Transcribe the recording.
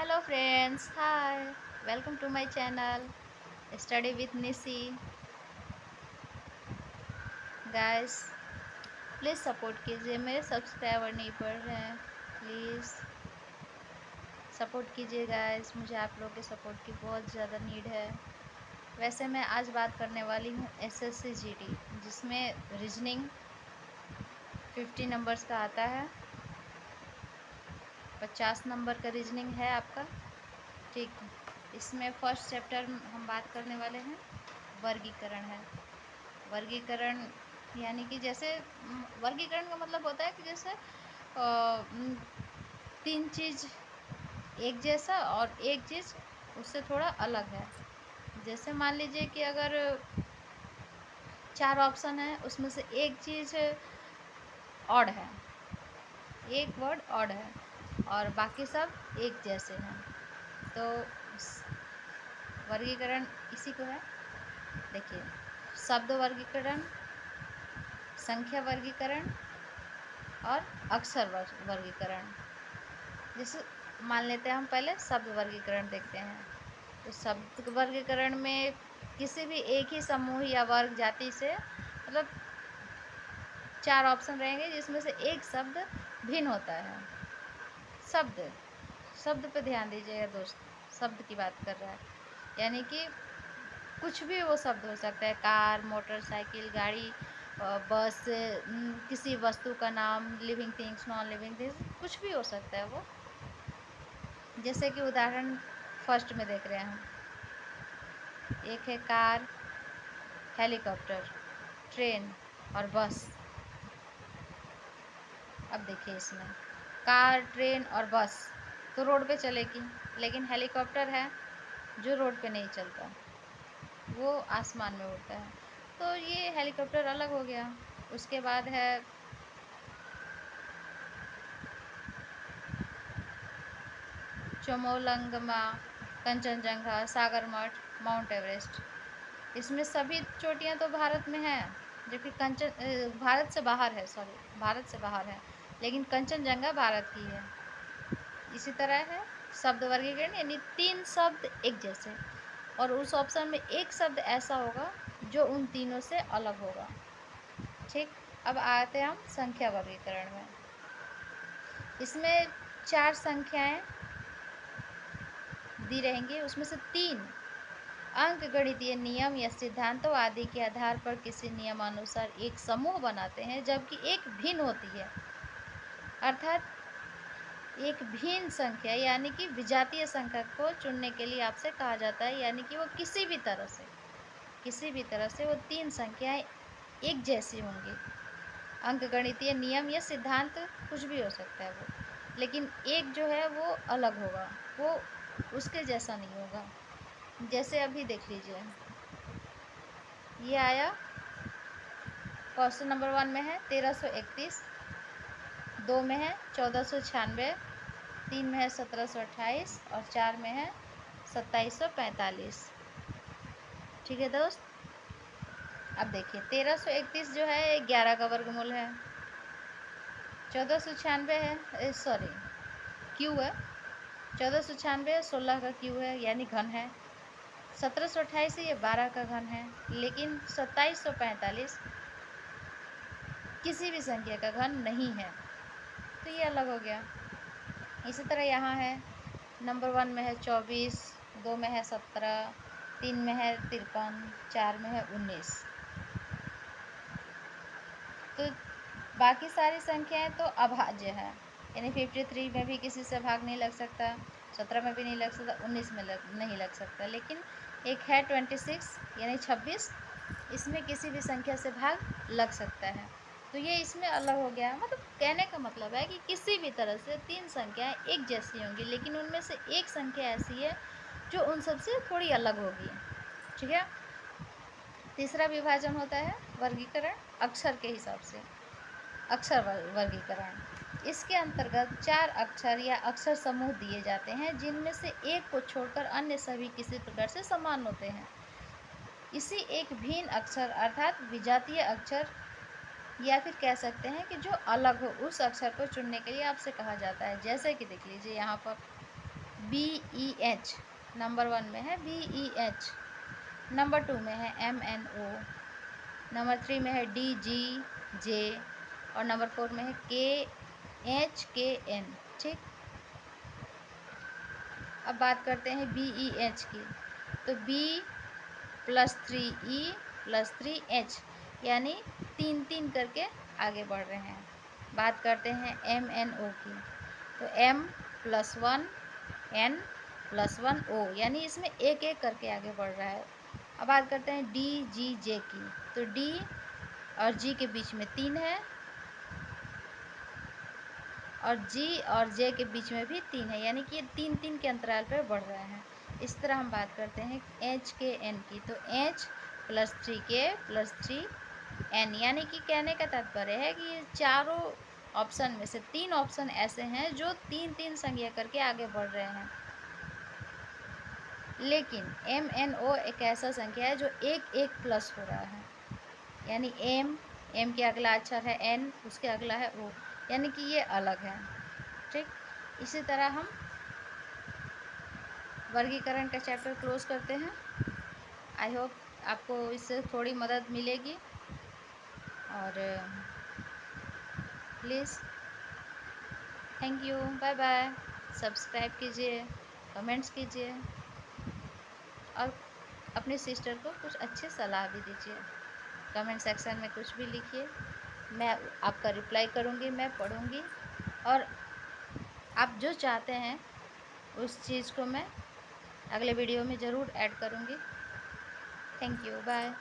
Hello friends, hi, welcome to my channel Study with Nisi. Guys, please support कीजिए, मेरे subscriber नहीं बढ़ रहे हैं, प्लीज़ सपोर्ट कीजिए गाइस, मुझे आप लोगों के सपोर्ट की बहुत ज़्यादा नीड है। वैसे मैं आज बात करने वाली हूँ एसएससी जीडी, जिसमें रीजनिंग 50 नंबर्स का आता है। 50 नंबर का रीजनिंग है आपका, ठीक। इसमें फर्स्ट चैप्टर हम बात करने वाले हैं, वर्गीकरण है। वर्गीकरण यानी कि जैसे वर्गीकरण का मतलब होता है कि जैसे तीन चीज़ एक जैसा और एक चीज़ उससे थोड़ा अलग है। जैसे मान लीजिए कि अगर 4 ऑप्शन है, उसमें से एक चीज़ ऑड है, एक वर्ड ऑड है और बाकी सब एक जैसे हैं, तो वर्गीकरण इसी को है। देखिए, शब्द वर्गीकरण, संख्या वर्गीकरण और अक्षर वर्गीकरण। जैसे मान लेते हैं हम पहले शब्द वर्गीकरण देखते हैं। तो शब्द वर्गीकरण में किसी भी एक ही समूह या वर्ग जाति से मतलब 4 ऑप्शन रहेंगे, जिसमें से एक शब्द भिन्न होता है। शब्द शब्द पे ध्यान दीजिएगा दोस्त, शब्द की बात कर रहा है, यानी कि कुछ भी वो शब्द हो सकता है, कार, मोटरसाइकिल, गाड़ी, बस, किसी वस्तु का नाम, living things, non living things, कुछ भी हो सकता है वो। जैसे कि उदाहरण फर्स्ट में देख रहे हैं हम, एक है कार, हेलीकॉप्टर, ट्रेन और बस। अब देखिए, इसमें कार, ट्रेन और बस तो रोड पे चलेगी, लेकिन हेलीकॉप्टर है जो रोड पे नहीं चलता, वो आसमान में उड़ता है, तो ये हेलीकॉप्टर अलग हो गया। उसके बाद है चोमोलंगमा, कंचनजंगा, सागरमठ, माउंट एवरेस्ट। इसमें सभी चोटियां तो भारत में हैं, जबकि भारत से बाहर है, सॉरी भारत से बाहर है, लेकिन कंचनजंगा भारत की है। इसी तरह है शब्द वर्गीकरण, यानी 3 शब्द एक जैसे, और उस ऑप्शन में एक शब्द ऐसा होगा जो उन तीनों से अलग होगा, ठीक। अब आते हैं हम संख्या वर्गीकरण में। इसमें 4 संख्याएं दी रहेंगी, उसमें से 3 अंक गणितीय नियम या सिद्धांतों आदि के आधार पर किसी नियमानुसार एक समूह बनाते हैं, जबकि एक भिन्न होती है। अर्थात एक भिन्न संख्या यानी कि विजातीय संख्या को चुनने के लिए आपसे कहा जाता है, यानी कि वो किसी भी तरह से वो 3 संख्याएं एक जैसी होंगी। अंक गणितीय नियम या सिद्धांत कुछ भी हो सकता है वो, लेकिन एक जो है वो अलग होगा, वो उसके जैसा नहीं होगा। जैसे अभी देख लीजिए, ये आया क्वेश्चन नंबर 1 में है 1331, 2 में है 1496, 3 में है 1728 और 4 में है 2745। ठीक है दोस्त। अब देखिए, 1331 जो है 11 का वर्गमूल है, 1496 है, सॉरी क्यू है, 1496 16 का क्यू है, यानी घन है। 1728 ये 12 का घन है, लेकिन 2745 किसी भी संख्या का घन नहीं है, तो ये अलग हो गया। इसी तरह यहाँ है नंबर 1 में है 24, 2 में है 17, 3 में है 53, 4 में है 19। तो बाकी सारी संख्याएं तो अभाज्य है, यानी 53 में भी किसी से भाग नहीं लग सकता, 17 में भी नहीं लग सकता, 19 में नहीं लग सकता, लेकिन एक है 26 यानी 26, इसमें किसी भी संख्या से भाग लग सकता है। तो ये इसमें अलग हो गया। मतलब कहने का मतलब है कि किसी भी तरह से 3 संख्याएं एक जैसी होंगी, लेकिन उनमें से एक संख्या ऐसी है जो उन सबसे थोड़ी अलग होगी, ठीक है। तीसरा विभाजन होता है वर्गीकरण अक्षर के हिसाब से, अक्षर वर्गीकरण। इसके अंतर्गत 4 अक्षर या अक्षर समूह दिए जाते हैं, जिनमें से एक को छोड़कर अन्य सभी किसी प्रकार से समान होते हैं। इसी एक भिन्न अक्षर अर्थात विजातीय अक्षर, या फिर कह सकते हैं कि जो अलग हो, उस अक्षर को चुनने के लिए आपसे कहा जाता है। जैसे कि देख लीजिए यहाँ पर BEH, नंबर 1 में है BEH, नंबर 2 में है MNO, नंबर 3 में है DGJ और नंबर 4 में है KHKN। ठीक, अब बात करते हैं BEH की। तो B + 3E + 3H, यानी 3 करके आगे बढ़ रहे हैं। बात करते हैं MNO की। तो M + 1 N + 1 O, यानी इसमें एक करके आगे बढ़ रहा है। अब बात करते हैं DGJ की। तो D और G के बीच में 3 है और G और J के बीच में भी 3 है, यानी कि ये 3 के अंतराल पर बढ़ रहे हैं। इस तरह हम बात करते हैं HKN की। तो H + 3K + 3N, यानी कि कहने का तात्पर्य है कि ये चारों ऑप्शन में से 3 ऑप्शन ऐसे हैं जो 3 संज्ञा करके आगे बढ़ रहे हैं। लेकिन MNO एक ऐसा संख्या है जो एक प्लस हो रहा है, यानी M के अगला अक्षर है N, उसके अगला है O, यानी कि ये अलग है। ठीक, इसी तरह हम वर्गीकरण का चैप्टर क्लोज करते हैं। आई होप आपको इससे थोड़ी मदद मिलेगी और please thank you, bye bye. Subscribe कीजिए, कमेंट्स कीजिए और अपनी सिस्टर को कुछ अच्छी सलाह भी दीजिए। कमेंट सेक्शन में कुछ भी लिखिए, मैं आपका रिप्लाई करूँगी, मैं पढ़ूँगी और आप जो चाहते हैं उस चीज़ को मैं अगले वीडियो में ज़रूर ऐड करूँगी। Thank you, bye.